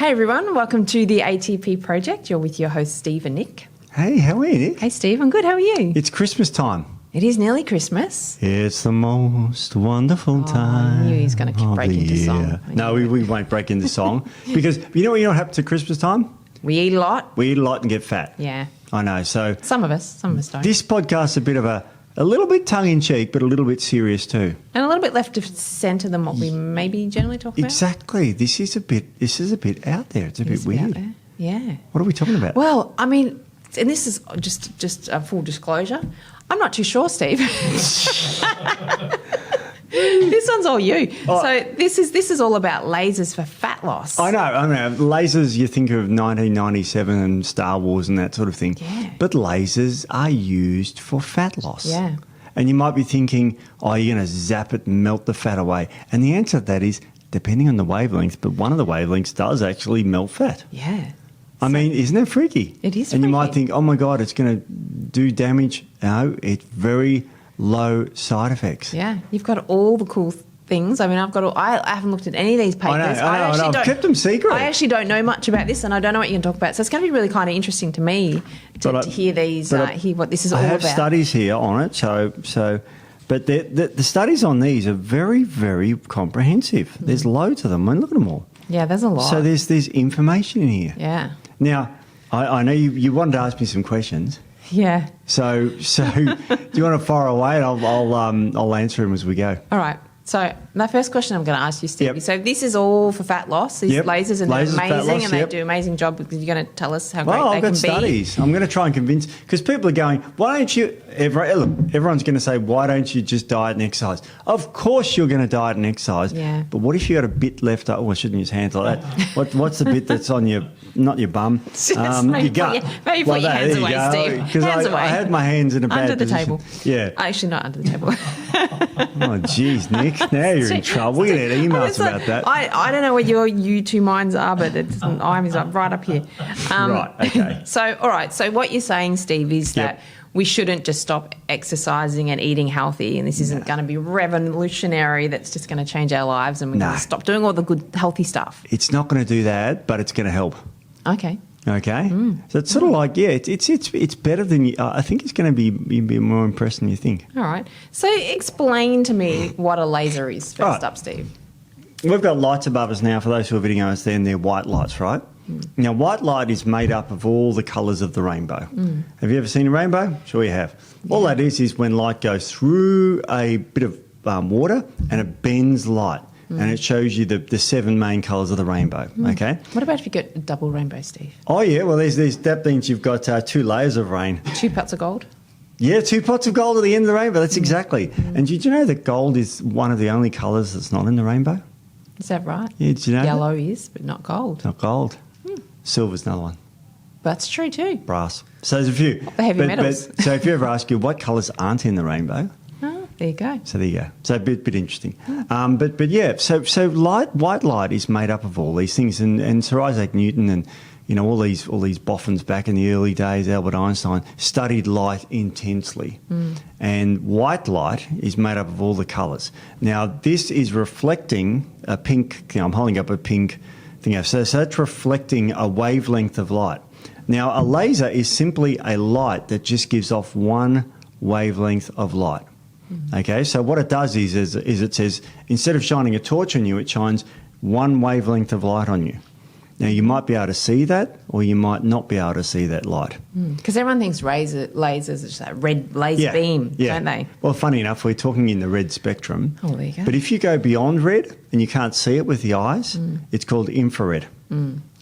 Hey everyone, welcome to the ATP project. You're with your hosts Steve and Nick. Hey, how are you, Nick? Hey Steve, I'm good. How are you? It's Christmas time. It is nearly Christmas. It's the most wonderful time. I knew he was going to break into song. No, we won't break into song because you know what happens at Christmas time? We eat a lot. We eat a lot and get fat. Yeah. I know. So some of us don't. This podcast's a bit of a little bit tongue-in-cheek, but a little bit serious too. And a little bit left of centre than what we maybe generally talk about. Exactly. This is a bit out there. It's a bit weird. Yeah. What are we talking about? Well, I mean, and this is just a full disclosure. I'm not too sure, Steve. This one's all you. Oh. So this is all about lasers for fat loss. I know. Lasers, you think of 1997 and Star Wars and that sort of thing. Yeah. But lasers are used for fat loss. Yeah. And you might be thinking, oh, you're going to zap it and melt the fat away. And the answer to that is, depending on the wavelength, but one of the wavelengths does actually melt fat. Yeah. I mean, isn't that freaky? It is And freaky. you might think, oh, my God, it's going to do damage. No, it's very low side effects. Yeah, you've got all the cool things. I mean, I haven't looked at any of these papers. I know. I've kept them secret. I actually don't know much about this, and I don't know what you can talk about. So it's going to be really kind of interesting to me to hear these, hear what this is all about. I have studies here on it, but the studies on these are very, very comprehensive. There's loads of them. I mean, look at them all. Yeah, there's a lot. So there's information in here. Yeah. Now, I know you wanted to ask me some questions. Yeah. So do you want to fire away and I'll answer them as we go. All right. So my first question I'm going to ask you, Stevie. Yep. So this is all for fat loss. These lasers, and they're amazing, and they do an amazing job. Because you're going to tell us how great they can be. I've got studies. I'm going to try and convince, because people are going, why don't you? Everyone's going to say, why don't you just diet and exercise? Of course you're going to diet and exercise. Yeah. But what if you got a bit left? Oh, I shouldn't use hands like that. What's the bit that's on your, not your bum, maybe your gut? Maybe put your hands away, Steve. Because I had my hands in a bad under the position. table. Yeah. Actually, not under the table. Oh, geez, Nick. Now you're in trouble. We're going to get emails about that. I don't know what you two minds are, but I'm right up here. Right, okay. So, all right. So what you're saying, Steve, is that we shouldn't just stop exercising and eating healthy, and this isn't going to be revolutionary. That's just going to change our lives, and we're going to stop doing all the good, healthy stuff. It's not going to do that, but it's going to help. Okay. Okay, so it's sort of like it's better than you. I think it's going to be more impressed than you think. All right. So explain to me what a laser is first up, Steve. We've got lights above us now. For those who are video understand, they're white lights, right? Now, white light is made up of all the colours of the rainbow. Have you ever seen a rainbow? Sure you have. Yeah. All that is when light goes through a bit of water and it bends light. And it shows you the 7 main colours of the rainbow, okay? What about if you get a double rainbow, Steve? Oh, yeah, well, that means you've got 2 layers of rain. 2 pots of gold? Yeah, 2 pots of gold at the end of the rainbow, that's exactly. And did you know that gold is one of the only colours that's not in the rainbow? Is that right? Yeah, did you know Yellow is, but not gold. Not gold. Silver's another one. That's true too. Brass. So there's a few. The heavy metals. So if you ever ask you what colours aren't in the rainbow... There you go. So there you go. So a bit interesting. But yeah, so white light is made up of all these things, and Sir Isaac Newton and all these boffins back in the early days, Albert Einstein, studied light intensely. And white light is made up of all the colours. Now this is reflecting a pink. I'm holding up a pink thing. So that's reflecting a wavelength of light. Now a laser is simply a light that just gives off one wavelength of light. Okay, so what it does is it says, instead of shining a torch on you, it shines one wavelength of light on you. Now, you might be able to see that, or you might not be able to see that light. Because everyone thinks lasers are just that red laser beam, don't they? Well, funny enough, we're talking in the red spectrum. Oh, there you go. But if you go beyond red and you can't see it with the eyes, it's called infrared.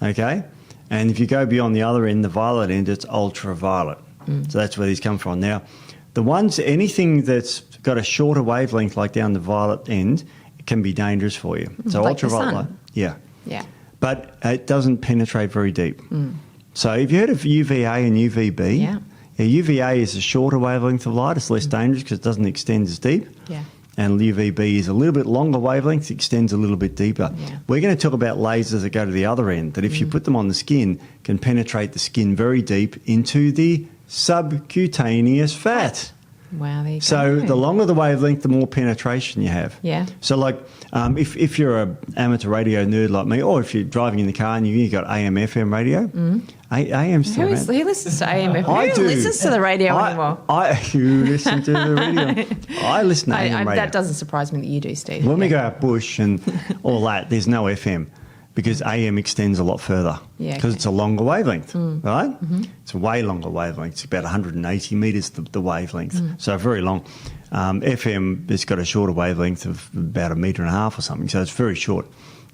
Okay? And if you go beyond the other end, the violet end, it's ultraviolet. So that's where these come from. Now, anything that's got a shorter wavelength, like down the violet end, it can be dangerous for you. So like ultraviolet light, yeah. But it doesn't penetrate very deep. So have you heard of UVA and UVB? Yeah. UVA is a shorter wavelength of light. It's less dangerous because it doesn't extend as deep. Yeah. And UVB is a little bit longer wavelength, extends a little bit deeper. Yeah. We're going to talk about lasers that go to the other end, that if you put them on the skin, can penetrate the skin very deep into the subcutaneous fat. Wow, there you So go. the longer the wavelength, the more penetration you have. Yeah. So like if you're an amateur radio nerd like me, or if you're driving in the car and you got AM, FM radio, AM still Who around. listens to AM? I Who do. listens to the radio anymore? You listen to the radio. I listen to AM radio. That doesn't surprise me that you do, Steve. When we go out bush and all that, there's no FM because AM extends a lot further Yeah, because okay. it's a longer wavelength, right? It's a way longer wavelength. It's about 180 metres, the wavelength, so very long. FM has got a shorter wavelength of about 1.5 metres or something, so it's very short,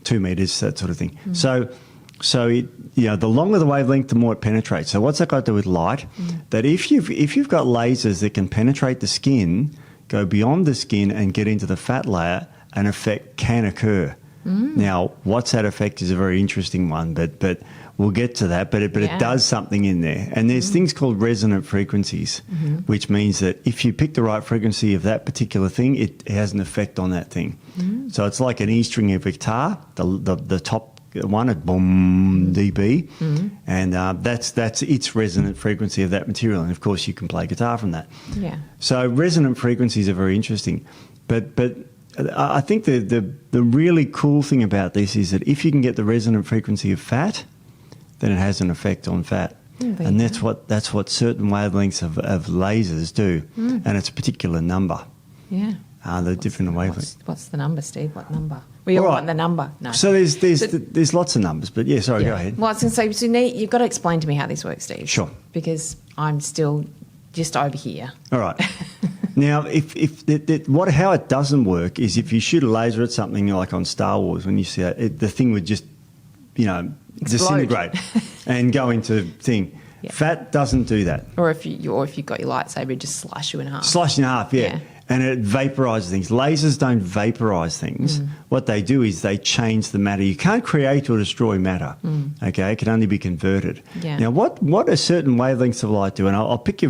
2 metres, that sort of thing. So it, the longer the wavelength, the more it penetrates. So what's that got to do with light? That if you've got lasers that can penetrate the skin, go beyond the skin and get into the fat layer, an effect can occur. Now, what's that effect is a very interesting one, but we'll get to that. But it does something in there. And there's things called resonant frequencies, which means that if you pick the right frequency of that particular thing, it has an effect on that thing. So it's like an E string of a guitar, the top one at boom dB, and that's its resonant frequency of that material. And of course, you can play guitar from that. Yeah. So resonant frequencies are very interesting, but I think the really cool thing about this is that if you can get the resonant frequency of fat, then it has an effect on fat. And that's what certain wavelengths of lasers do, and it's a particular number. Yeah. The different wavelengths. What's the number, Steve? What number? We all want the number. No. So there's lots of numbers, but yeah, sorry, go ahead. Well, I was going to say, so you've got to explain to me how this works, Steve. Sure. Because I'm still just over here. All right. Now, how it doesn't work is if you shoot a laser at something like on Star Wars, when you see it, the thing would just, disintegrate and go into thing. Yeah. Fat doesn't do that. Or if you've got your lightsaber, it just slice you in half. Slice in half, yeah. And it vaporises things. Lasers don't vaporise things. What they do is they change the matter. You can't create or destroy matter. Okay, it can only be converted. Yeah. Now, what are certain wavelengths of light do? And I'll pick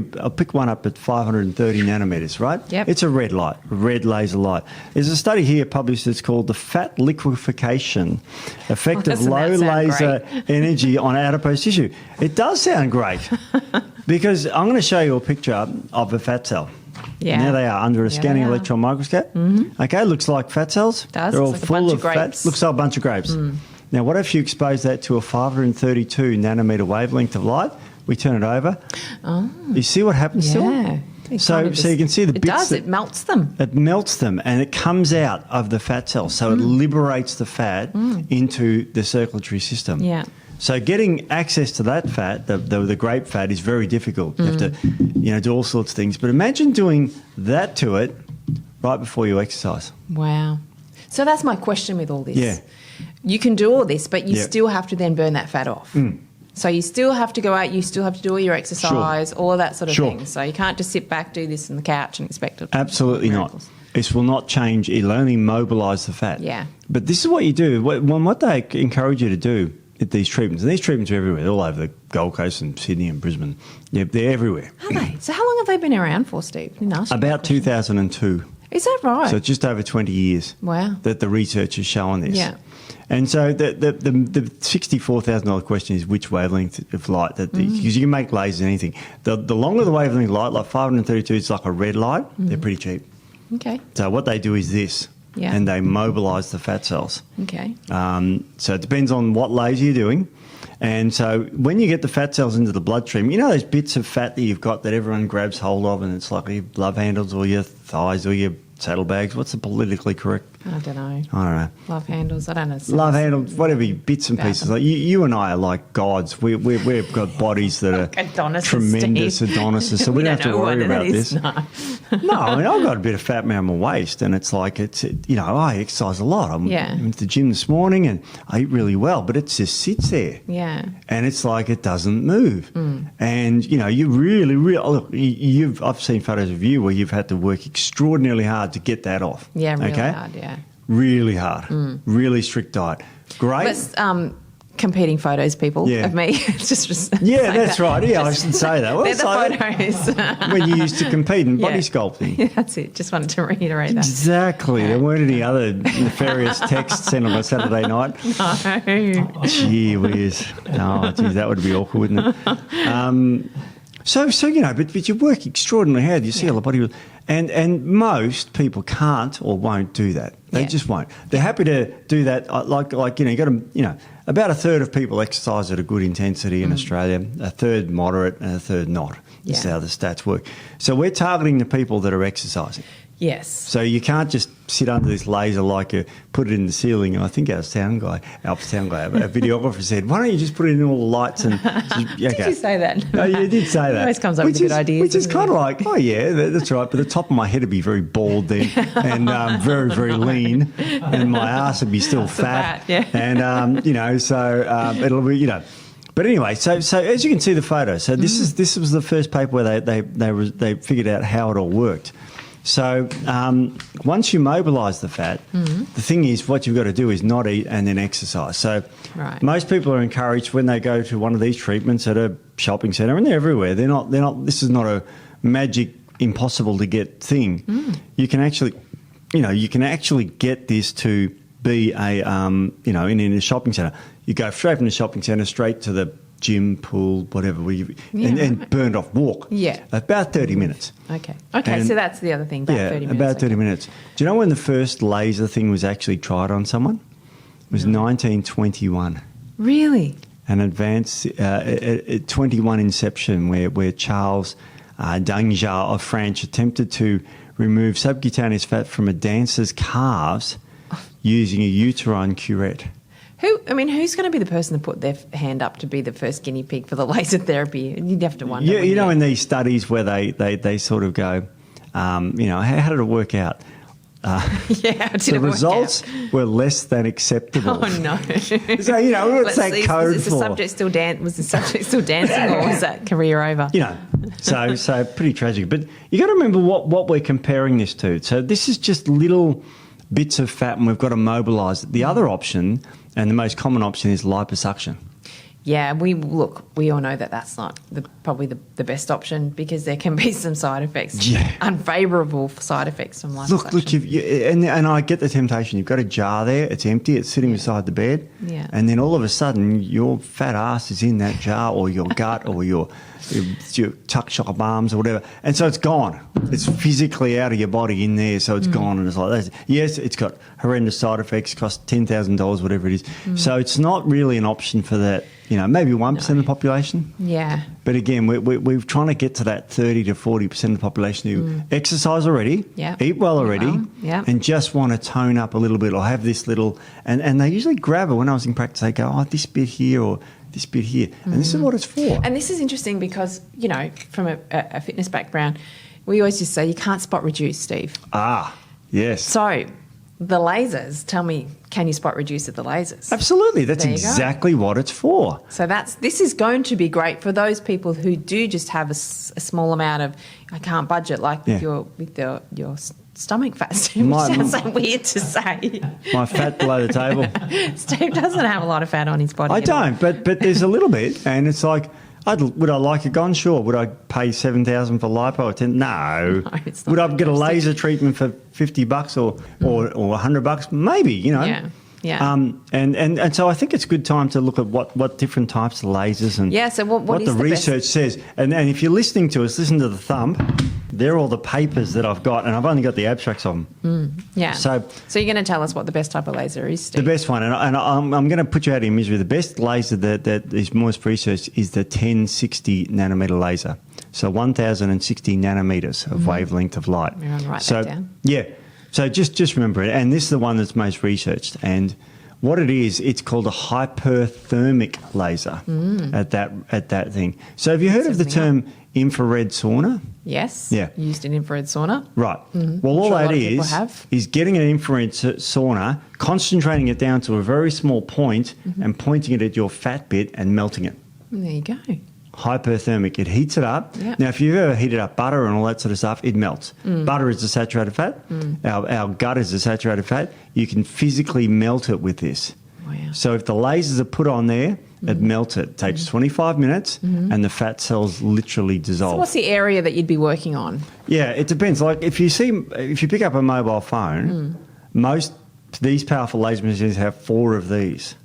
one up at 530 nanometers. Right? Yep. It's a red light, a red laser light. There's a study here published that's called the fat liquefaction effect of low laser energy on adipose tissue. It does sound great because I'm going to show you a picture of a fat cell. Yeah. There they are under a scanning electron microscope. Okay, looks like fat cells. It does. They're all like full of grapes. fat. Looks like a bunch of grapes. Now, what if you expose that to a 532 nanometer wavelength of light? We turn it over. Oh. You see what happens to Yeah. them? So you can see the bits. It does. It melts them. It melts them and it comes out of the fat cells. So it liberates the fat into the circulatory system. Yeah. So getting access to that fat, the grape fat, is very difficult. You have to, do all sorts of things. But imagine doing that to it right before you exercise. Wow. So that's my question with all this. Yeah. You can do all this, but you still have to then burn that fat off. So you still have to go out, you still have to do all your exercise, all of that sort of thing. So you can't just sit back, do this on the couch and expect it to Absolutely not. This will not change. It'll only mobilise the fat. Yeah. But this is what you do. What they encourage you to do at these treatments, and these treatments are everywhere, all over the Gold Coast and Sydney and Brisbane. Yeah, they're everywhere. Are they? So how long have they been around for, Steve? I didn't ask you About 2002. Is that right? So it's just over 20 years. Wow. That the research has shown this. Yeah. And so the $64,000 question is which wavelength of light because you can make lasers anything. The longer the wavelength of light, like 532, it's like a red light. They're pretty cheap. Okay. So what they do is this. Yeah. And they mobilise the fat cells. Okay. So it depends on what laser you're doing. And so when you get the fat cells into the bloodstream, you know those bits of fat that you've got that everyone grabs hold of and it's like your love handles or your thighs or your saddlebags. What's the politically correct? I don't know. I don't know. Love handles. I don't know. Love handles, whatever, bits and pieces. Like you and I are like gods. We've got bodies that are Adonis, tremendous Steve. Adonises, so we don't have to worry about this. No. No, I mean, I've got a bit of fat around my waist, and it's like I exercise a lot. I went to the gym this morning, and I eat really well, but it just sits there. Yeah. And it's like it doesn't move. And you really, look. I've seen photos of you where you've had to work extraordinarily hard to get that off. Yeah, really hard. Yeah. Really hard. Really strict diet. Great. Let's competing photos, people, of me. It's just that's right. Yeah, I should say that. Well, they're the photos. when you used to compete in body sculpting. Yeah, that's it. Just wanted to reiterate that. Exactly. There weren't any other nefarious texts sent on a Saturday night. No. Gee whiz. No, geez, that would be awkward, wouldn't it? So but you work extraordinarily hard. You see a lot of body, and most people can't or won't do that. They just won't. They're happy to do that. Like you got to about a third of people exercise at a good intensity in Australia, a third moderate, and a third not. That's how the stats work. So we're targeting the people that are exercising. Yes. So you can't just sit under this laser like you put it in the ceiling. I think our videographer said, why don't you just put it in all the lights? And Did you say that? No, you did say that. Always comes up with good ideas. Which is kind of like, oh yeah, that's right. But the top of my head would be very bald then and very, very lean. And my ass would be still fat. And, it'll be, But anyway, so as you can see the photo, so this was the first paper where they figured out how it all worked. So once you mobilise the fat, the thing is what you've got to do is not eat and then exercise. So most people are encouraged when they go to one of these treatments at a shopping centre, and they're everywhere. They're not. This is not a magic, impossible to get thing. You can actually, get this to be a, in a shopping centre. You go straight from the shopping centre straight to the gym, pool, whatever, and burned off walk. Yeah. About 30 minutes. Okay, so that's the other thing, about 30 minutes. About 30 minutes. Do you know when the first laser thing was actually tried on someone? It was 1921. Really? An advanced 21 inception where Charles Danger of France attempted to remove subcutaneous fat from a dancer's calves using a uterine curette. Who's going to be the person to put their hand up to be the first guinea pig for the laser therapy? You'd have to wonder. In these studies where they sort of go, how did it work out? The results were less than acceptable. Oh no! So what's that code for? Was the subject still dancing, or was that career over? So pretty tragic. But you got to remember what we're comparing this to. So this is just little bits of fat, and we've got to mobilise it. The other option, and the most common option, is liposuction. Yeah, we all know that that's not probably the best option, because there can be some side effects, unfavourable side effects from liposuction. Look, and I get the temptation. You've got a jar there, it's empty, it's sitting beside the bed, and then all of a sudden your fat ass is in that jar, or your gut, or your tuck shop arms or whatever, and so it's gone. It's physically out of your body in there, so it's gone, and it's like that. Yes, it's got horrendous side effects, cost $10,000, whatever it is. So it's not really an option for that. Maybe 1% of the population. Yeah. But again, we're trying to get to that 30 to 40% of the population who exercise already, eat well already, and just want to tone up a little bit, or have this little, and they usually grab it. When I was in practice, they go, this bit here or this bit here. And this is what it's for. And this is interesting because, from a fitness background, we always just say you can't spot reduce, Steve. Yes. So the lasers, tell me, can you spot reduce at the lasers? Absolutely. That's exactly what it's for. So this is going to be great for those people who do just have a small amount of, I can't budget, like with your stomach fat, Steve, which sounds so weird to say. My fat below the table. Steve doesn't have a lot of fat on his body. I don't, but there's a little bit, and it's like, would I like it gone? Sure. Would I pay $7,000 for lipo or $10,000? No. It's not. Would I get a laser treatment for $50 or $100? Maybe. Yeah. And so I think it's a good time to look at what different types of lasers and what the research says. And if you're listening to us, listen to the thumb. They're all the papers that I've got, and I've only got the abstracts of them. So you're going to tell us what the best type of laser is, Steve? The best one, and I'm going to put you out of your misery. The best laser that is most researched is the 1060 nanometer laser. So 1,060 nanometers of wavelength of light. We're going to write that down. Yeah. So just remember it. And this is the one that's most researched. And what it is, it's called a hyperthermic laser at that thing. So have you heard of the term infrared sauna? Yes. Yeah. Used in infrared sauna. Right. Well, all that is getting an infrared sauna, concentrating it down to a very small point and pointing it at your fat bit and melting it. There you go. Hyperthermic. It heats it up. Yep. Now, if you've ever heated up butter and all that sort of stuff, it melts. Butter is a saturated fat. Our gut is a saturated fat. You can physically melt it with this. Wow. So if the lasers are put on there, it melts it. It takes 25 minutes and the fat cells literally dissolve. So what's the area that you'd be working on? Yeah, it depends. Like if you pick up a mobile phone, most these powerful laser machines have 4 of these.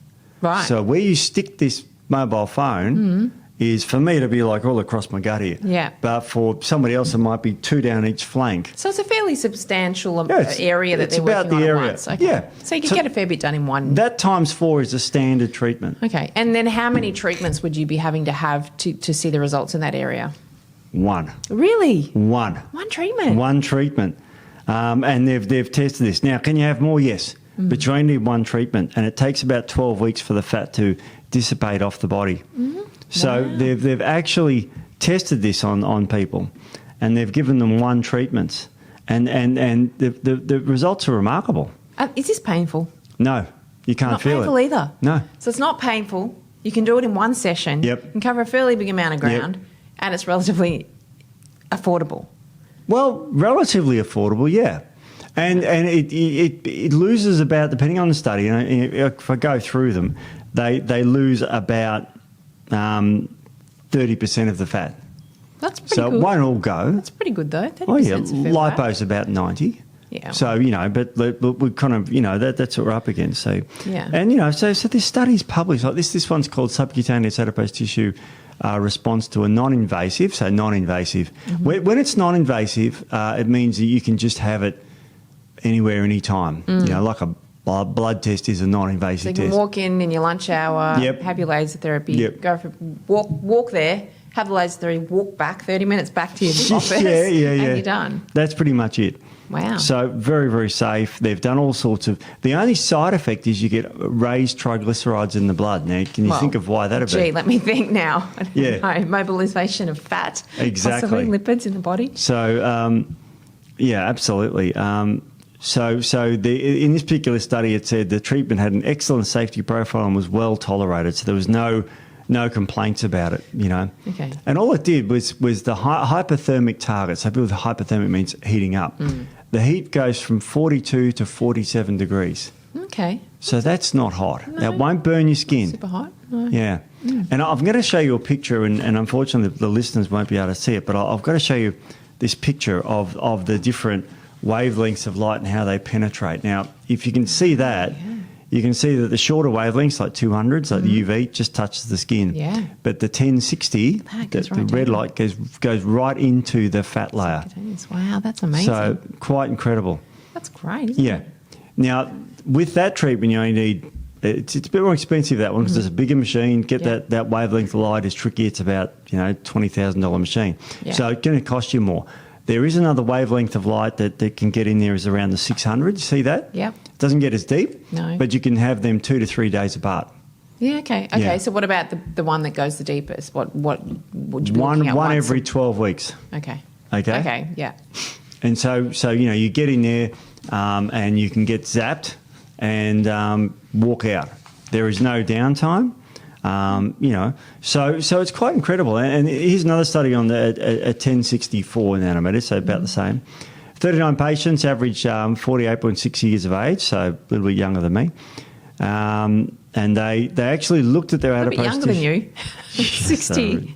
Right. So where you stick this mobile phone is for me to be like all across my gut here. Yeah. But for somebody else, it might be 2 down each flank. So it's a fairly substantial Yeah, area that they're about working the on area. at once. Okay. Yeah. So you can get a fair bit done in one. That times 4 is a standard treatment. Okay. And then how many treatments would you be having to have to see the results in that area? 1. Really? 1. One treatment? 1 treatment. And they've tested this. Now, can you have more? Yes. But you only need 1 treatment, and it takes about 12 weeks for the fat to dissipate off the body. So they've actually tested this on people, and they've given them 1 treatment, and the results are remarkable. Is this painful? No, you can't Not feel painful it. either. No. So it's not painful. You can do it in one session. Yep. You can cover a fairly big amount of ground, and it's relatively affordable. Well, relatively affordable, yeah. And it loses about, depending on the study, if I go through them, they lose about 30% of the fat. That's pretty So good. it won't all go. That's pretty good, though. 30% Oh, yeah, is a fair lipo's about 90. Yeah. So, but we kind of, that's what we're up against. So, Yeah. And, so this study's published, like this one's called Subcutaneous Adipose Tissue Response to a Non-Invasive, so non-invasive. When it's non-invasive, it means that you can just have it anywhere, anytime. Like a blood test is a non-invasive So you test. can walk in your lunch hour, Yep. have your laser therapy, Yep. go for walk there, have the laser therapy, walk back 30 minutes back to your office, yeah. and you're done. That's pretty much it. Wow. So very, very safe. They've done all sorts of... The only side effect is you get raised triglycerides in the blood. Now, can you think of why that would be? Gee, let me think now. I don't Yeah. know. Mobilisation of fat. Exactly. Possibly lipids in the body. So, yeah, absolutely. In this particular study, it said the treatment had an excellent safety profile and was well tolerated. So there was no complaints about it, Okay. And all it did was the hypothermic target. So people with hypothermic means heating up. The heat goes from 42 to 47 degrees. Okay. So that's not hot. That won't burn your skin. Super hot? No. Yeah. And I'm going to show you a picture, and unfortunately the listeners won't be able to see it, but I've got to show you this picture of the different wavelengths of light and how they penetrate. Now, if you can see that, you can see that the shorter wavelengths, like 200s, like the UV, just touches the skin. Yeah. But the 1060, the red light goes right into the fat layer. Wow, that's amazing. So quite incredible. That's great, isn't it? Now, with that treatment, you only need... It's a bit more expensive, that one, because it's a bigger machine. Get that wavelength of light is tricky. It's about, $20,000 machine. Yeah. So it's going to cost you more. There is another wavelength of light that can get in there is around the 600. You see that? Yep. It doesn't get as deep, No. but you can have them 2 to 3 days apart. Yeah, okay. Okay, Yeah. so what about the one that goes the deepest? What would you be One looking at once every 12 weeks. Okay. Okay? Okay, yeah. And so you get in there and you can get zapped and walk out. There is no downtime. So it's quite incredible. And here's another study on at 1064 nanometers, so about the same. 39 patients, average 48.6 years of age, so a little bit younger than me. And they actually looked at their A bit adipose younger than tissue. you. 60.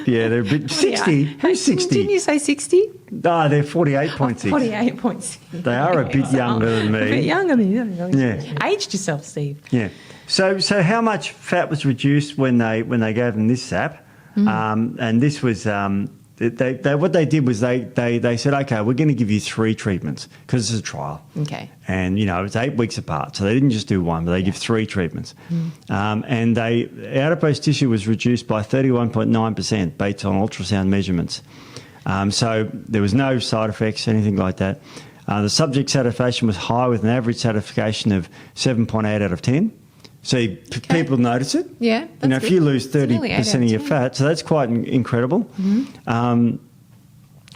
Yeah, they're a bit 60. Who's 60? Didn't you say 60? No, they're 48.6. 48.6. They are a bit younger than me. A bit younger than you. Yeah. Aged yourself, Steve. Yeah. So how much fat was reduced when they gave them this sap? And this was what they did was they said, okay, we're going to give you 3 treatments because it's a trial. Okay. And it's 8 weeks apart, so they didn't just do one, but they give 3 treatments. And adipose tissue was reduced by 31.9% based on ultrasound measurements. So there was no side effects, anything like that. The subject satisfaction was high with an average satisfaction of 7.8 out of 10. So people notice it. Yeah, that's if you good. lose It's nearly 30% of your 8 out of 10. fat, so that's quite incredible.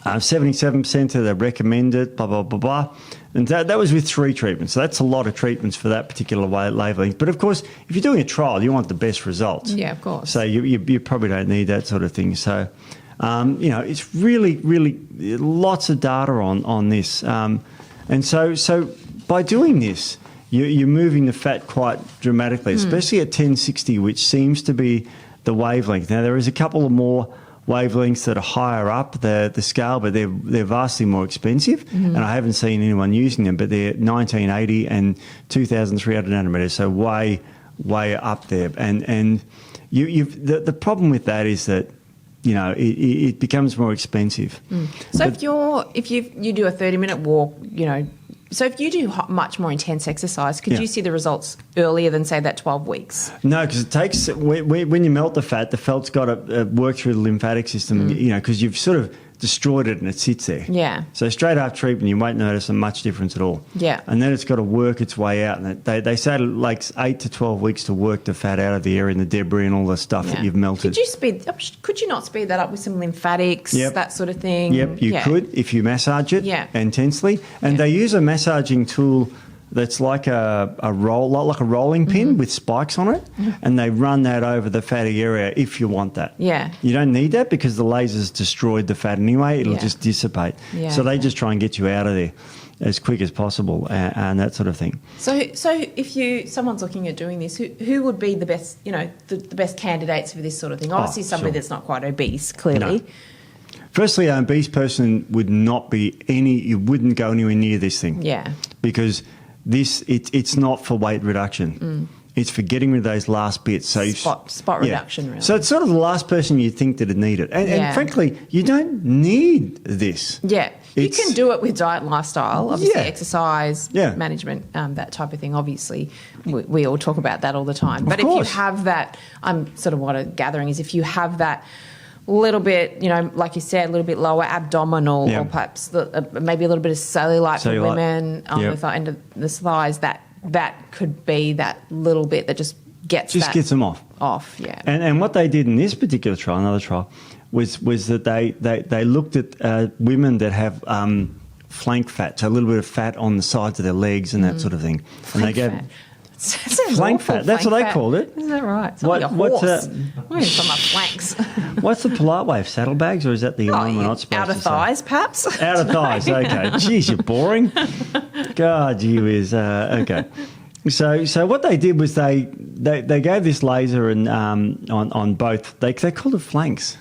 77% said they recommend it, blah, blah, blah, blah. And that was with 3 treatments. So that's a lot of treatments for that particular wavelength. But, of course, if you're doing a trial, you want the best results. Yeah, of course. So you probably don't need that sort of thing. So, it's really, really lots of data on this. And so by doing this, you're moving the fat quite dramatically, especially at 1060, which seems to be the wavelength. Now, there is a couple of more wavelengths that are higher up the scale, but they're vastly more expensive, and I haven't seen anyone using them, but they're 1980 and 2300 nanometers, so way up there. And the problem with that is that, it becomes more expensive. So if you do a 30-minute walk, so if you do much more intense exercise, could you see the results earlier than, say, that 12 weeks? No, because it takes, when you melt the fat's got to work through the lymphatic system, because you've sort of destroyed it and it sits there. Yeah. So straight after treatment, you won't notice much difference at all. Yeah. And then it's got to work its way out. And they say it likes 8 to 12 weeks to work the fat out of the area and the debris and all the stuff that you've melted. Could you not speed that up with some lymphatics, that sort of thing? Yep, you could if you massage it intensely. And they use a massaging tool that's like a rolling pin with spikes on it, and they run that over the fatty area if you want that. Yeah. You don't need that because the laser's destroyed the fat anyway. It'll just dissipate. Yeah, so they just try and get you out of there as quick as possible and that sort of thing. So if someone's looking at doing this, who would be the best, the best candidates for this sort of thing? Obviously somebody that's not quite obese, clearly. No. Firstly, an obese person would not be you wouldn't go anywhere near this thing. Yeah. Because it's not for weight reduction. It's for getting rid of those last bits. So spot reduction, really. So it's sort of the last person you think that'd need it. And frankly, you don't need this. Yeah. You can do it with diet and lifestyle, obviously exercise, management, that type of thing. Obviously, we all talk about that all the time. But if you have that, what I'm gathering is if you have that little bit, like you said, a little bit lower abdominal or perhaps maybe a little bit of cellulite for women on the end of the thighs, that could be that little bit that just gets them off. Yeah. And what they did in this particular trial, another trial, was that they looked at women that have flank fat, so a little bit of fat on the sides of their legs and that sort of thing. Flank fat. Flank fat. That's what they called it. Isn't that right? It's like a horse. From my flanks. What's the polite way of saddlebags, or is that the one we're not supposed to say? Out of thighs, perhaps. Out of thighs. Okay. Jeez, you're boring. God, gee whiz. Okay. So what they did was they gave this laser and on both. They called it flanks.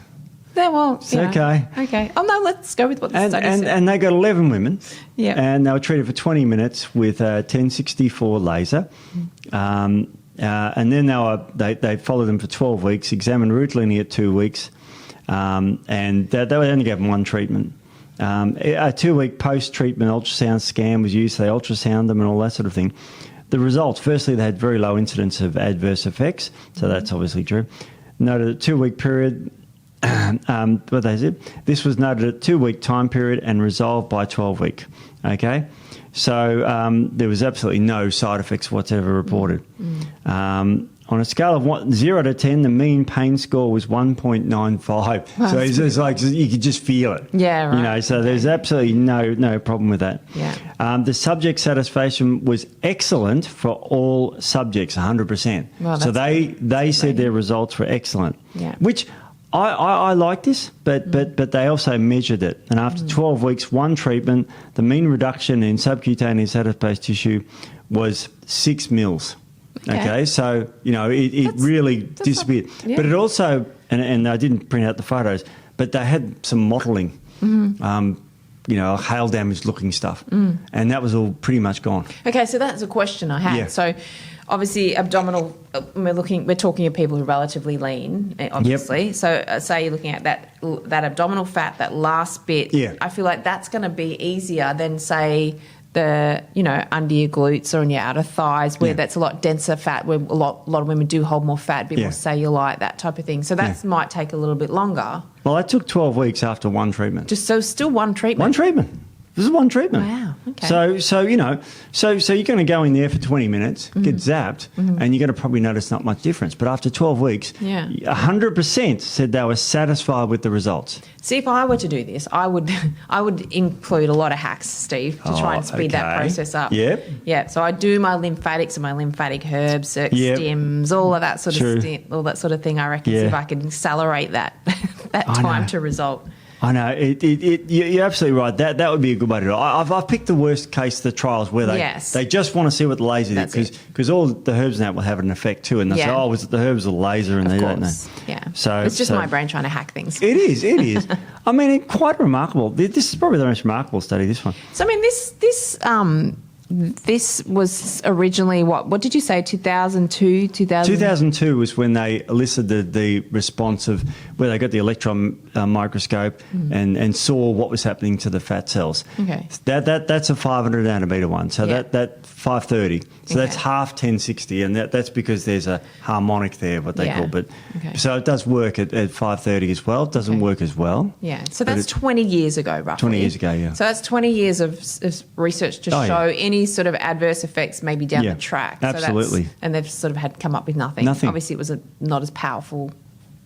Okay. Oh, no, let's go with what the study said. And they got 11 women. Yeah. And they were treated for 20 minutes with a 1064 laser. And then they followed them for 12 weeks, examined routinely at 2 weeks, and they only gave them one treatment. A 2-week post-treatment ultrasound scan was used. They ultrasound them and all that sort of thing. The results, firstly, they had very low incidence of adverse effects, so that's obviously true. Noted a 2-week period. What they said, this was noted at 2-week time period and resolved by 12-week. Okay, so there was absolutely no side effects whatsoever reported. On a scale of 0 to 10, the mean pain score was 1.95. Wow, so it's just like you could just feel it. Yeah, right. So there's absolutely no problem with that. Yeah. The subject satisfaction was excellent for all subjects, 100%. Well, so they said their results were excellent. Yeah. Which I like this, but they also measured it. And after 12 weeks, one treatment, the mean reduction in subcutaneous adipose tissue was 6 mils. Okay, so, it really disappeared. But it also, and I didn't print out the photos, but they had some mottling, hail damage looking stuff. And that was all pretty much gone. Okay, so that's a question I had. Yeah. So obviously abdominal, we're talking of people who are relatively lean, obviously. Yep. So say you're looking at that abdominal fat, that last bit. Yeah. I feel like that's going to be easier than, say, the under your glutes or on your outer thighs, where that's a lot denser fat, where a lot of women do hold more fat, a bit more cellulite, that type of thing. So that might take a little bit longer. Well, that took 12 weeks after one treatment. Still one treatment. One treatment. This is one treatment. Wow. Okay. So you're going to go in there for 20 minutes, get zapped, and you're going to probably notice not much difference. But after 12 weeks, 100% said they were satisfied with the results. See, if I were to do this, I would include a lot of hacks, Steve, to try and speed that process up. Yep. Yeah. So I do my lymphatics and my lymphatic herbs, circ stims, all of that sort of all that sort of thing. I reckon if I could accelerate that time to result. I know. You're absolutely right. That would be a good way to do it. I've picked the worst case, the trials where they just want to see what the laser did, because all the herbs and that will have an effect too. And they say, was it the herbs or the laser? And they don't know. Yeah. So it's just my brain trying to hack things. It is. I mean, quite remarkable. This is probably the most remarkable study, this one. So, I mean, this was originally what did you say, 2002, 2002 was when they elicited the response of where they got the electron microscope and saw what was happening to the fat cells. Okay. That's a 500 nanometer one. So that 530. So that's half 1060, and that's because there's a harmonic there, what they call. But so it does work at 530 as well. It doesn't work as well. Yeah. So that's 20 years ago, roughly. 20 years ago, yeah. So that's 20 years of research to show any sort of adverse effects maybe down the track. Absolutely. So and they've sort of had come up with nothing. Obviously, it was not as powerful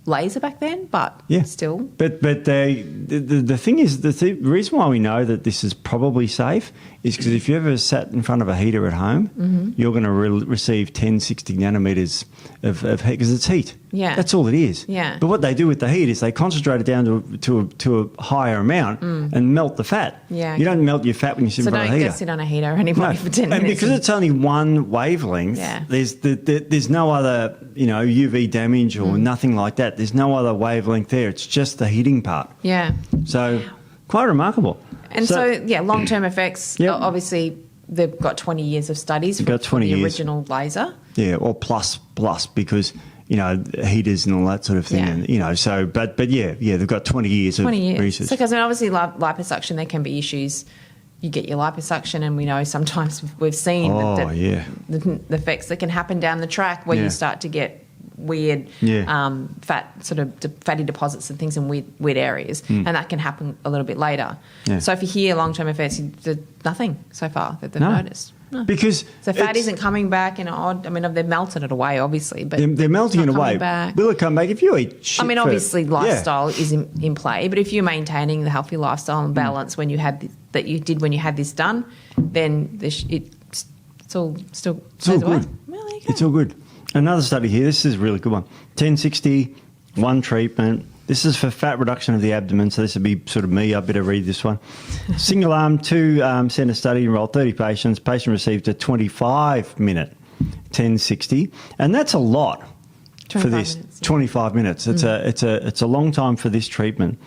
laser back then, but still. But the thing is, the reason why we know that this is probably safe is because if you ever sat in front of a heater at home, you're going to receive 1060 nanometers of heat because it's heat. Yeah. That's all it is. Yeah. But what they do with the heat is they concentrate it down to a higher amount and melt the fat. Yeah. You don't melt your fat when you sit in front of a heater. So don't sit on a heater anymore for 10 minutes. And because it's only one wavelength, there's no other, UV damage or nothing like that. There's no other wavelength there. It's just the heating part. Yeah. So quite remarkable. And so long-term effects, obviously they've got 20 years of studies for the original laser. Yeah, or plus because, heaters and all that sort of thing. Yeah. And, so, but they've got 20 years of research. So because obviously liposuction, there can be issues. You get your liposuction, and we know sometimes we've seen the effects that can happen down the track where you start to get weird fatty deposits and things in weird areas, and that can happen a little bit later. Yeah. So if you hear long-term effects, there's nothing so far that they've noticed. No. Because so fat isn't coming back in odd. I mean, they've melted it away, obviously, but they're melting it away. Back. Will it come back if you eat shit? I mean, obviously, lifestyle is in play, but if you're maintaining the healthy lifestyle and balance when you had that you did when you had this done, then it's all still good. Well, there you go. It's all good. Another study here. This is a really good one. 1060, one treatment. This is for fat reduction of the abdomen, so this would be sort of me. I better read this one. Single arm, two-centre study, enrolled 30 patients. Patient received a 25-minute 1060, and that's a lot for this. Minutes, 25 minutes. It's a long time for this treatment.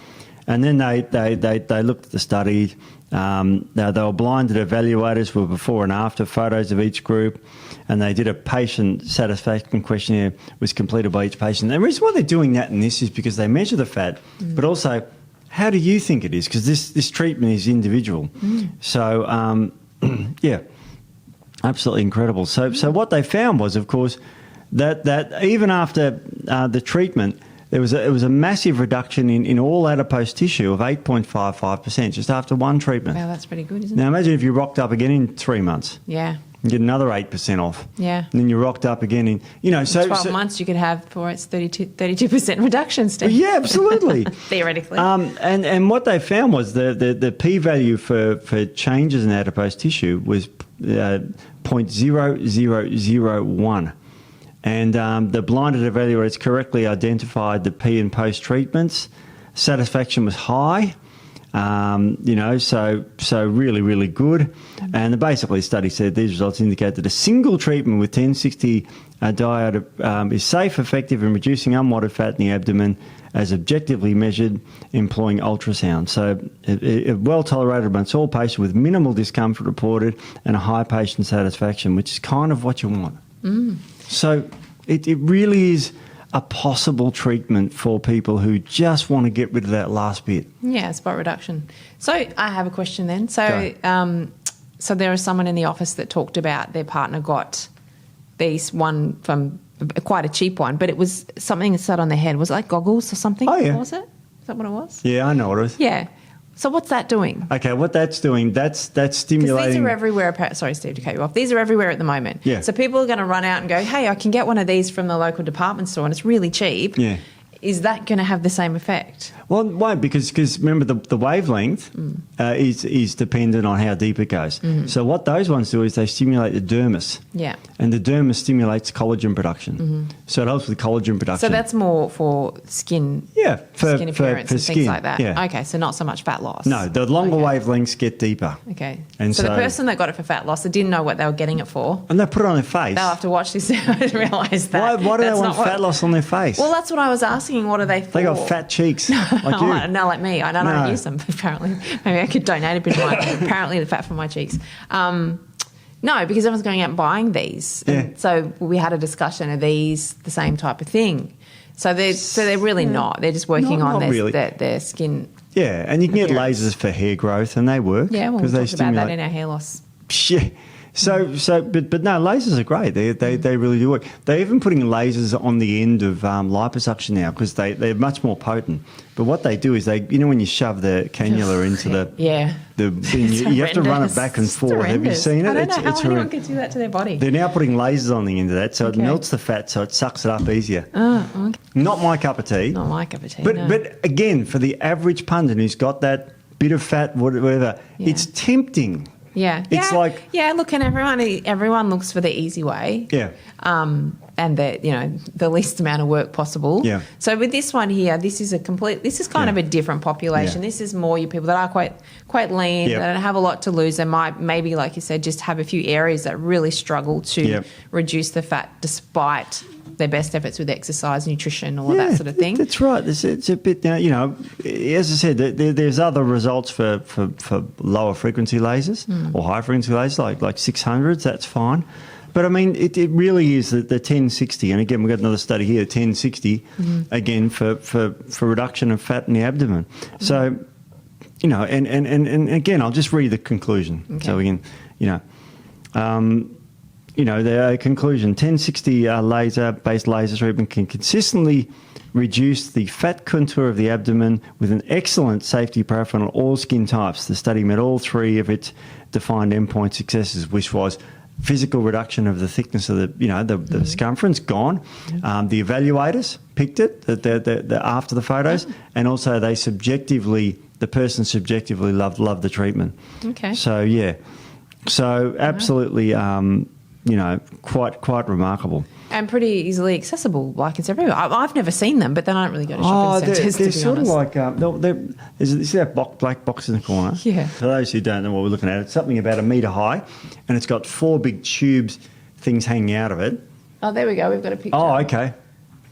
And then they looked at the study. They were blinded evaluators with before and after photos of each group, and they did a patient satisfaction questionnaire was completed by each patient. And the reason why they're doing that in this is because they measure the fat, but also how do you think it is? Because this treatment is individual. So, absolutely incredible. So what they found was, of course, that even after the treatment, it was a massive reduction in all adipose tissue of 8.55% just after one treatment. Wow, that's pretty good, isn't Now it? imagine if you rocked up again in 3 months. Yeah. You get another 8% off. Yeah. And then you rocked up again in, 12 months you could have for its 32% reduction, Steve. Yeah, absolutely. Theoretically. And what they found was the p-value for changes in adipose tissue was 0.0001. And the blinded evaluators correctly identified the pre and post treatments. Satisfaction was high, so really, really good. And basically the study said these results indicate that a single treatment with 1060 diet is safe, effective in reducing unwanted fat in the abdomen as objectively measured employing ultrasound. So it well tolerated amongst all patients with minimal discomfort reported and a high patient satisfaction, which is kind of what you want. So it really is a possible treatment for people who just want to get rid of that last bit. Yeah, spot reduction. So I have a question then. So so there was someone in the office that talked about their partner got these one from quite a cheap one, but it was something that sat on their head. Was it like goggles or something? Oh, yeah. What was it? Is that what it was? Yeah, I know what it is. Yeah. So what's that doing? Okay, what that's doing, that's stimulating... Because these are everywhere. Sorry, Steve, to cut you off. These are everywhere at the moment. Yeah. So people are going to run out and go, hey, I can get one of these from the local department store and it's really cheap. Yeah. Is that going to have the same effect? Well, why? Because remember the wavelength is dependent on how deep it goes. So what those ones do is they stimulate the dermis. Yeah. And the dermis stimulates collagen production. So it helps with collagen production. So that's more for skin. Yeah, skin appearance for and skin, things like that. Yeah. Okay, so not so much fat loss. No, the longer wavelengths get deeper. Okay. And so the person that got it for fat loss, they didn't know what they were getting it for. And they put it on their face. They'll have to watch this and realise that. Why do they want fat loss on their face? Well, that's what I was asking. What are they for? They got fat cheeks like you. No, like me. I don't use them, apparently. Maybe I could donate a bit of mine. Apparently the fat from my cheeks. No, because everyone's going out and buying these. Yeah. And so we had a discussion, are these the same type of thing? So they're really not. They're just working on their skin. Yeah, and you can get appearance. lasers for hair growth, and they work. Yeah, well, we they talked about that in our hair loss. Yeah. But no, lasers are great. They really do work. They're even putting lasers on the end of liposuction now because they're much more potent. But what they do is when you shove the cannula into the thing, you have to run it back and forth. Have you seen it? I don't know how anyone can do that to their body. They're now putting lasers on the end of that, so it melts the fat, so it sucks it up easier. Oh, okay. Not my cup of tea. Not my cup of tea. But again, for the average pundit who's got that bit of fat, whatever, it's tempting. Yeah. It's like... Yeah, look, and everyone looks for the easy way. Yeah. And the least amount of work possible. Yeah. So with this one here, this is kind of a different population. Yeah. This is more your people that are quite lean, Yep. that don't have a lot to lose. They might maybe, like you said, just have a few areas that really struggle to reduce the fat despite their best efforts with exercise, nutrition, all of that sort of thing. That's right. It's a bit now, as I said, there's other results for lower frequency lasers or high frequency lasers, like 600s, that's fine. But I mean, it really is the 1060, and again, we've got another study here, 1060, again, for reduction of fat in the abdomen. So, and again, I'll just read the conclusion. Okay. So we can, the conclusion, 1060 laser-based laser treatment can consistently reduce the fat contour of the abdomen with an excellent safety profile on all skin types. The study met all three of its defined endpoint successes, which was physical reduction of the thickness of the circumference, gone. The evaluators picked it after the photos, and also the person subjectively loved the treatment. Okay. So, yeah. So, absolutely... quite remarkable. And pretty easily accessible, like it's everywhere. I've never seen them, but then I don't really go to shopping centres, they're to be sort honest. of like, see that black box in the corner? Yeah. For those who don't know what we're looking at, it's something about 1 metre high, and it's got 4 big tubes, things hanging out of it. Oh, there we go. We've got a picture. Oh, okay.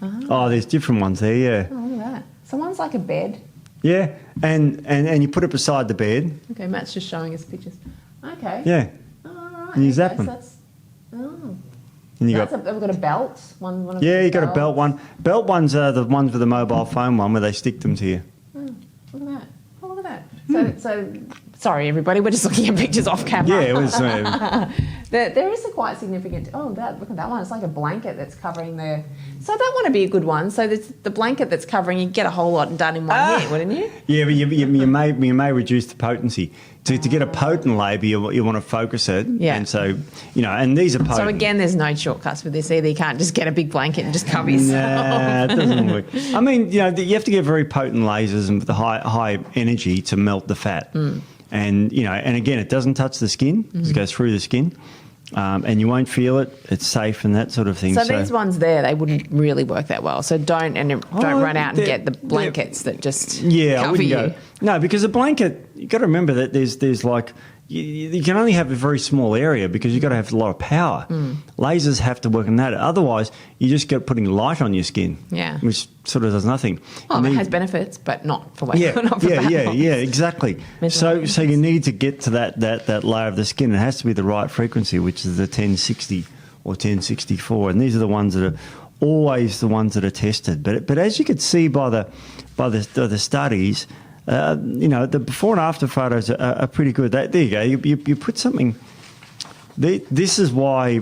Oh, there's different ones there, yeah. Oh, look at that. So one's like a bed. Yeah, and you put it beside the bed. Okay, Matt's just showing us pictures. Okay. Yeah. Oh, all right. And you zap so them. And you we've got a belt. you got a belt one. Belt ones are the ones with the mobile phone one where they stick them to you. Look at that. Oh, look at that. So, sorry, everybody, we're just looking at pictures off camera. Yeah, it was... There is a quite significant... Oh, look at that one. It's like a blanket that's covering the... So that want to be a good one. So the blanket that's covering, you get a whole lot done in one hit, wouldn't you? Yeah, but you may reduce the potency. To get a potent labour, you want to focus it. Yeah. And so, and these are potent. So again, there's no shortcuts for this either. You can't just get a big blanket and just cover yourself. Nah, it doesn't work. I mean, you have to get very potent lasers and with the high energy to melt the fat. And, and again, it doesn't touch the skin. It goes through the skin. And you won't feel it. It's safe and that sort of thing. So these ones there, they wouldn't really work that well. So don't run out and get the blankets that just cover you. No, because a blanket, you've got to remember that there's like, you can only have a very small area because you've got to have a lot of power. Lasers have to work on that. Otherwise, you just get putting light on your skin, which sort of does nothing. Well, it has benefits, but not for weight. Yeah, exactly. So you need to get to that layer of the skin. It has to be the right frequency, which is the 1060 or 1064, and these are the ones that are always the ones that are tested. But as you could see by the studies. The before and after photos are pretty good. There you go. You put something. This is why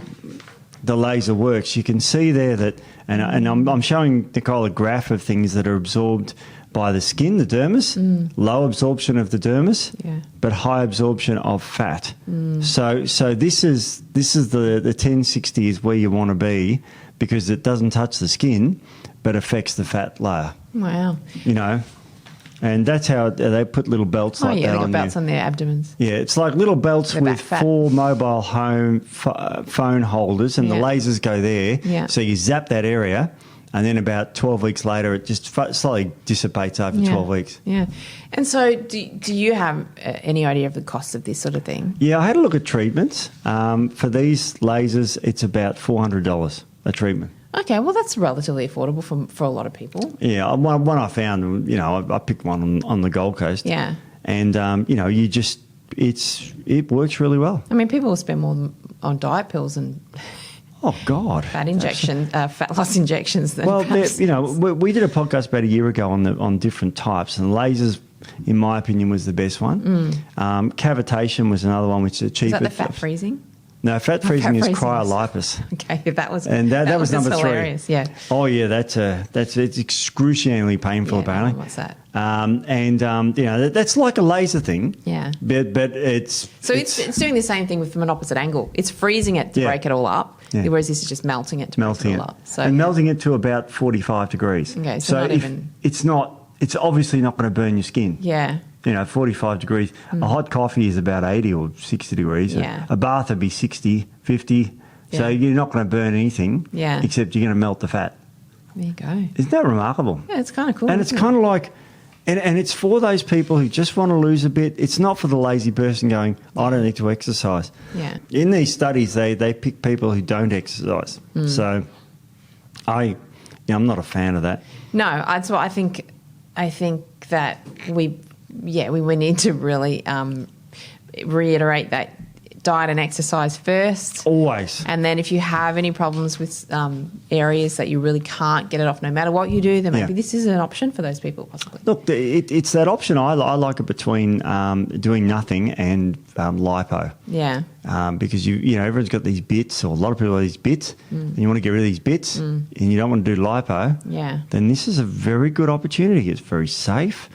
the laser works. You can see there that, and I'm showing Nicole a graph of things that are absorbed by the skin, the dermis. Low absorption of the dermis, but high absorption of fat. So this is the 1060 is where you want to be because it doesn't touch the skin, but affects the fat layer. Wow. And that's how they put little belts like that on you. Oh, yeah, they've got belts on their abdomens. Yeah, it's like little belts with 4 mobile phone holders, and the lasers go there. Yeah. So you zap that area, and then about 12 weeks later, it just slowly dissipates over 12 weeks. Yeah. And so do you have any idea of the cost of this sort of thing? Yeah, I had a look at treatments. For these lasers, it's about $400 a treatment. Okay, well, that's relatively affordable for a lot of people. Yeah, one I found, I picked one on the Gold Coast. Yeah. And, it works really well. I mean, people will spend on diet pills and Oh God, fat loss injections. Than well, we did a podcast about a year ago on different types, and lasers, in my opinion, was the best one. Cavitation was another one, which is cheaper. Is that the fat freezing? No, fat freezing is cryolipus. Okay, that was number hilarious, 3. Yeah. Oh yeah, it's excruciatingly painful apparently. What's that? That's like a laser thing. Yeah. But it's doing the same thing with from an opposite angle. It's freezing it to break it all up. Yeah. Whereas this is just melting it to break it all up. So, melting it to about 45 degrees. Okay, so not even. It's obviously not going to burn your skin. Yeah. 45 degrees. A hot coffee is about 80 or 60 degrees. Yeah. A bath would be 60, 50. Yeah. So you're not going to burn anything except you're going to melt the fat. There you go. Isn't that remarkable? Yeah, it's kind of cool. And it's kind of like, and it's for those people who just want to lose a bit. It's not for the lazy person going, I don't need to exercise. Yeah. In these studies, they pick people who don't exercise. So I'm not a fan of that. No, that's what I think that we need to really reiterate that diet and exercise first. Always. And then if you have any problems with areas that you really can't get it off no matter what you do, then maybe this is an option for those people possibly. Look, it's that option. I like it between doing nothing and lipo. Yeah. Because everyone's got these bits, or a lot of people have these bits, and you want to get rid of these bits, and you don't want to do lipo. Yeah. Then this is a very good opportunity. It's very safe.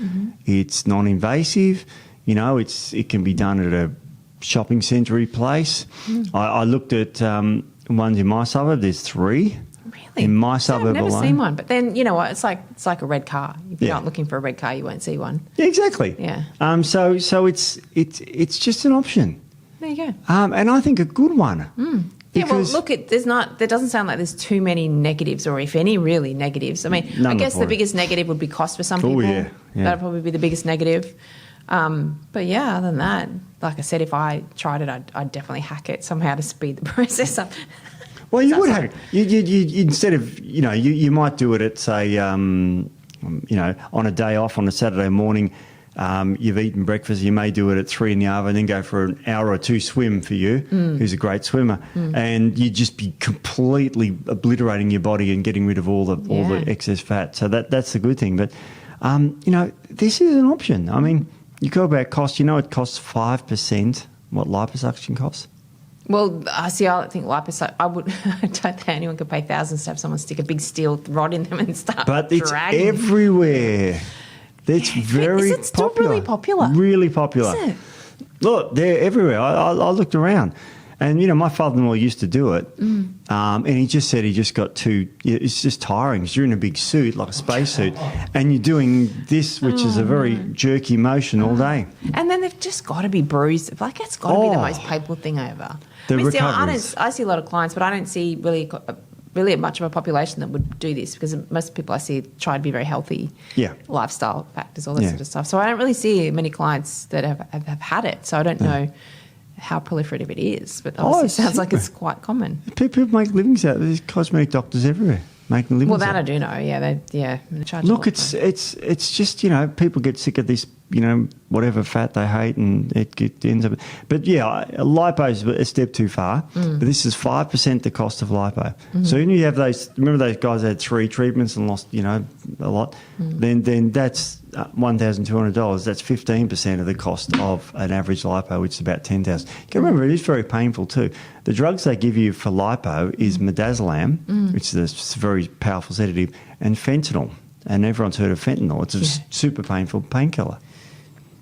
It's non-invasive. It can be done at a shopping centre place. I looked at ones in my suburb. There's 3. Really? In my suburb alone. I've never seen one. But then, you know what, it's like a red car. If you're not looking for a red car, you won't see one. Yeah, exactly. Yeah. So it's just an option. There you go. And I think a good one. Yeah, well, look, there doesn't sound like there's too many negatives, or if any really negatives. I mean, I guess the biggest negative would be cost for some people. Yeah. That'd probably be the biggest negative. But yeah, other than that, like I said, if I tried it, I'd definitely hack it somehow to speed the process up. Well, you would hack it. You instead of, you might do it at, say, on a day off on a Saturday morning. You've eaten breakfast, you may do it at 3 in the afternoon, then go for an hour or 2 swim for you, who's a great swimmer, and you'd just be completely obliterating your body and getting rid of all the excess fat. So that's the good thing. But, this is an option. I mean, you go about cost, it costs 5% what liposuction costs. Well, I think liposuction, I don't think anyone could pay thousands to have someone stick a big steel rod in them and start But it's dragging. everywhere. It's very Is it still popular. really popular? Really popular. Is it? Look, they're everywhere. I looked around. And, my father-in-law used to do it. And he just said he just got it's just tiring. You're in a big suit, like a spacesuit, and you're doing this, which is a very jerky motion all day. And then they've just got to be bruised. Like, it's got to be the most painful thing ever. I see a lot of clients, but I don't see really much of a population that would do this, because most people I see try to be very healthy, lifestyle factors, all that sort of stuff. So I don't really see many clients that have had it. So I don't know how proliferative it is, but obviously it sounds like it's quite common. People make livings out of it. There's cosmetic doctors everywhere making livings. Well, that out. I do know. Yeah, they charge. Look, it's just people get sick of this, whatever fat they hate, and it ends up. But lipo is a step too far. But this is 5% the cost of lipo. So when you have remember those guys that had 3 treatments and lost, a lot. Then that's $1,200. That's 15% of the cost of an average lipo, which is about $10,000. You can remember, it is very painful too. The drugs they give you for lipo is midazolam, which is a very powerful sedative, and fentanyl. And everyone's heard of fentanyl. It's a super painful painkiller.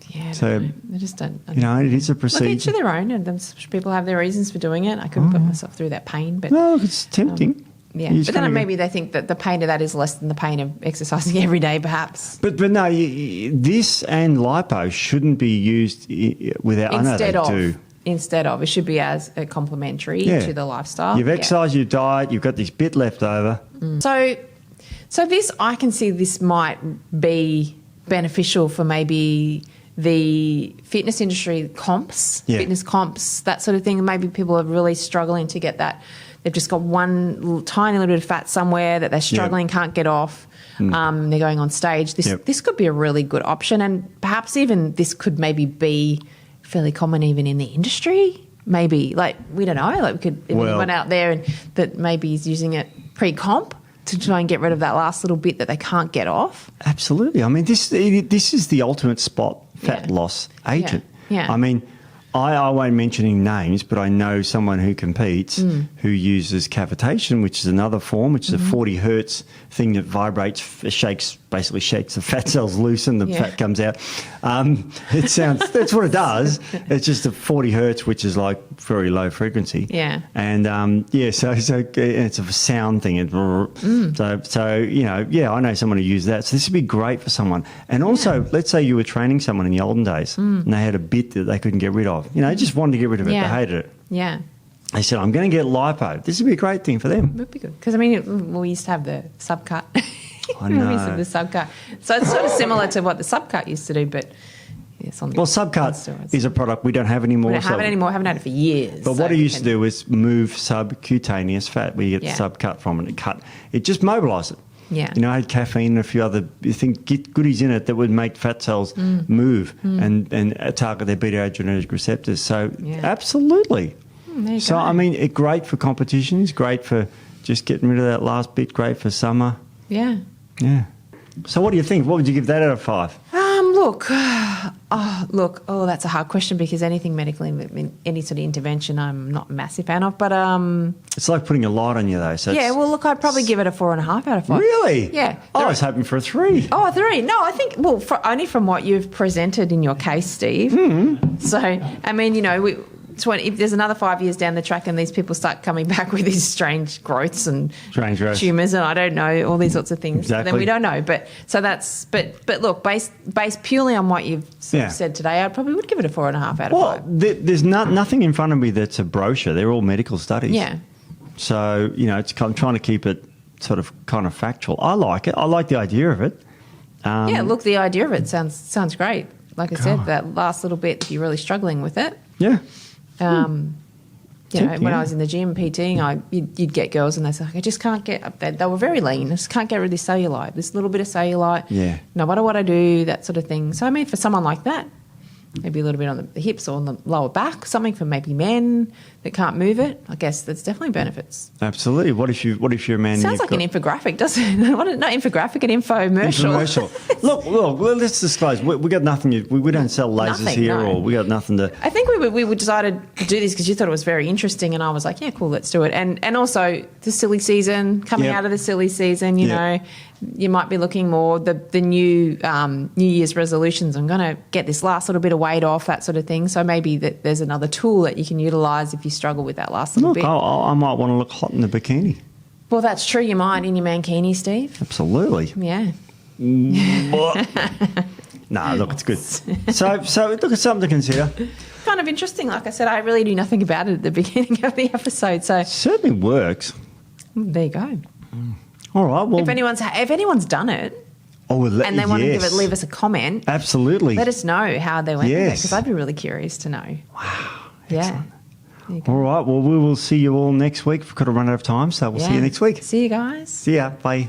Yeah, so I just don't. It is a procedure. Look, each to their own, and people have their reasons for doing it. I couldn't put myself through that pain, but no, it's tempting. But then maybe they think that the pain of that is less than the pain of exercising every day, perhaps. But no, this and lipo shouldn't be used without. Instead of, it should be as a complementary to the lifestyle. You've exercised your diet, you've got this bit left over. So this, I can see this might be beneficial for maybe the fitness industry, fitness comps, that sort of thing. Maybe people are really struggling to get that. They've just got one tiny little bit of fat somewhere that they're struggling, can't get off. They're going on stage. This could be a really good option, and perhaps even this could maybe be fairly common even in the industry. maybe, like, we don't know, like we could, if Well- anyone out there and that maybe is using it pre-comp to try and get rid of that last little bit that they can't get off. Absolutely. I mean, this is the ultimate spot fat Yeah. loss agent. Yeah. I mean, I won't mention any names, but I know someone who competes who uses cavitation, which is another form, which is a 40 hertz thing that vibrates, basically shakes the fat cells loose and the fat comes out. That's what it does. It's just a 40 hertz, which is like very low frequency. Yeah. And so it's a sound thing. So I know someone who used that. So this would be great for someone. And also, let's say you were training someone in the olden days and they had a bit that they couldn't get rid of. They just wanted to get rid of it. Yeah. They hated it. Yeah. They said, I'm going to get lipo. This would be a great thing for them. It would be good. Because, I mean, we used to have the subcut. I We used to know. have the subcut. So it's sort of similar to what the subcut used to do, but it's on the Subcut steroids. is a product we don't have anymore. We don't have it anymore. Haven't had it for years. But so what it we used to can- do was move subcutaneous fat, where you get the subcut from, and it just mobilised it. Yeah. It had caffeine and a few other goodies in it that would make fat cells move and target their beta-adrenergic receptors. So absolutely. There you So, go. I mean, it's great for competitions, great for just getting rid of that last bit, great for summer. Yeah. Yeah. So what do you think? What would you give that out of 5? Look, that's a hard question because anything medical, any sort of intervention, I'm not a massive fan of. But It's like putting a light on you, though. So yeah, well, look, I'd probably give it a 4.5 out of 5. Really? Yeah. I was hoping for a 3. Oh, 3. No, I think, only from what you've presented in your case, Steve. So, I mean, if there's another 5 years down the track and these people start coming back with these strange growths and tumours and I don't know, all these sorts of things, then we don't know. But look, based purely on what you've said today, I probably would give it a 4.5 out of 5. There's nothing in front of me that's a brochure. They're all medical studies. Yeah. So, I'm trying to keep it sort of kind of factual. I like it. I like the idea of it. Look, the idea of it sounds great. Like I said, that last little bit, if you're really struggling with it. Yeah. When I was in the gym PTing, you'd get girls and they say, I just can't get, they were very lean, I just can't get rid of this cellulite, this little bit of cellulite, no matter what I do, that sort of thing. So, I mean, for someone like that, maybe a little bit on the hips or on the lower back, something for maybe men that can't move it, I guess there's definitely benefits. Absolutely. What if you're a man? Sounds like an infographic, doesn't it? Not infographic, an infomercial. Look, let's disclose. We got nothing. We don't sell lasers here, or we got nothing to. I think we decided to do this because you thought it was very interesting, and I was like, yeah, cool, let's do it. And also the silly season, coming out of the silly season, you know, you might be looking more the new New Year's resolutions. I'm going to get this last little bit of weight off, that sort of thing. So maybe there's another tool that you can utilise if you struggle with that last little bit. I might want to look hot in the bikini. Well, that's true. You might in your mankini, Steve. Absolutely. Yeah. No, look, it's good. So look, it's something to consider. Kind of interesting. Like I said, I really knew nothing about it at the beginning of the episode. So It certainly works. there you go. All right. Well, If anyone's done it and they want to leave us a comment, absolutely. let us know how they went with it Yes. because I'd be really curious to know. Wow. Yeah. Excellent. There you go. All right. Well, we will see you all next week. We've got to run out of time, so we'll see you next week. See you guys. See ya. Bye.